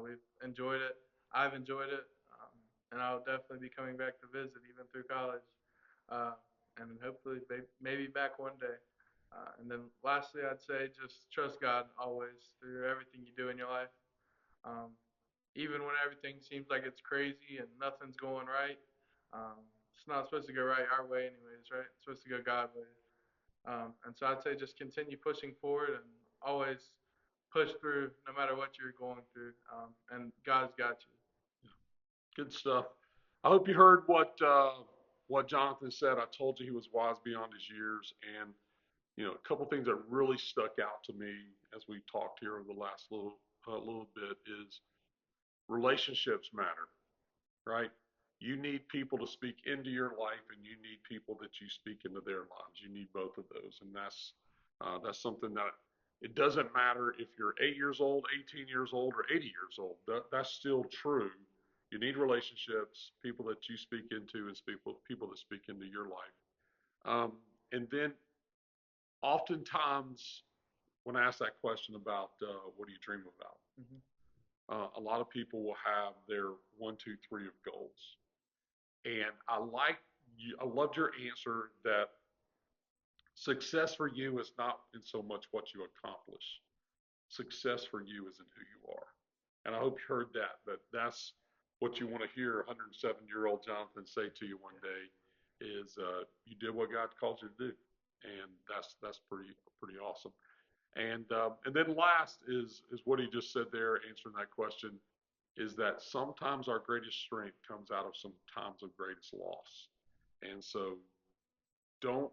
We've enjoyed it. I've enjoyed it, and I'll definitely be coming back to visit even through college, uh, and hopefully maybe back one day. And then lastly, I'd say just trust God always through everything you do in your life. Um, Even when everything seems like it's crazy and nothing's going right, um, it's not supposed to go right our way, anyways, right? It's supposed to go God way. And so I'd say just continue pushing forward and always push through no matter what you're going through. And God's got you. Good stuff. I hope you heard what Jonathan said. I told you he was wise beyond his years, and a couple things that really stuck out to me as we talked here over the last little bit is relationships matter, right? You need people to speak into your life, and you need people that you speak into their lives. You need both of those, and that's something that it doesn't matter if you're 8 years old, 18 years old, or 80 years old. That's still true. You need relationships, people that you speak into, and people that speak into your life. And then, oftentimes, when I ask that question about what do you dream about, Mm-hmm. a lot of people will have their one, two, three of goals. And I loved your answer that success for you is not in so much what you accomplish. Success for you is in who you are. And I hope you heard that that's what you want to hear 107-year-old Jonathan say to you one day is you did what God called you to do. And that's pretty awesome. And then last is what he just said there, answering that question, is that sometimes our greatest strength comes out of some times of greatest loss. And so don't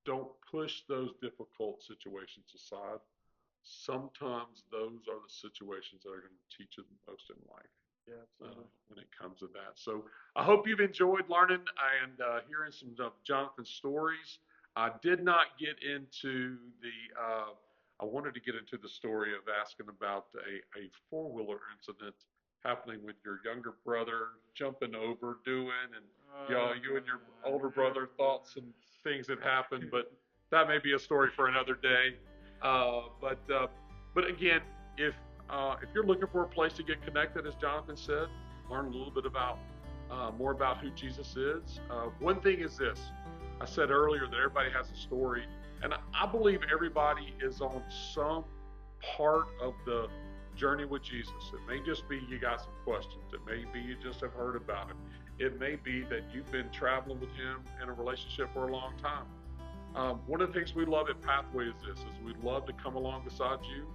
don't push those difficult situations aside. Sometimes those are the situations that are going to teach you the most in life Yeah, absolutely. when it comes to that. So I hope you've enjoyed learning and hearing some of Jonathan's stories. I did not get into I wanted to get into the story of asking about a four-wheeler incident happening with your younger brother jumping over, doing, and you and your older brother thought some things had happened, but that may be a story for another day. Uh, but uh, but again, if if you're looking for a place to get connected, as Jonathan said, learn a little bit about more about who Jesus is. One thing is this: I said earlier that everybody has a story, and I believe everybody is on some part of the journey with Jesus. It may just be you got some questions. It may be you just have heard about him. It may be that you've been traveling with him in a relationship for a long time. One of the things we love at Pathway is this: is we love to come along beside you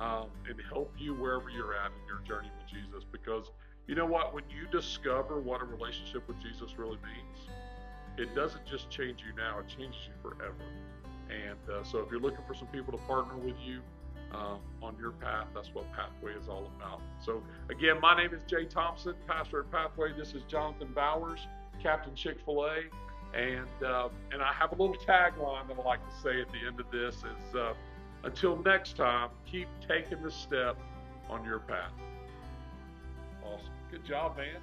and help you wherever you're at in your journey with Jesus. Because you know what? When you discover what a relationship with Jesus really means, it doesn't just change you now; it changes you forever. And so, if you're looking for some people to partner with you on your path, that's what Pathway is all about. So, again, my name is Jay Thompson, pastor at Pathway. This is Jonathan Bowers, Captain Chick-fil-A. And I have a little tagline that I like to say at the end of this is until next time, keep taking the step on your path. Awesome. Good job, man.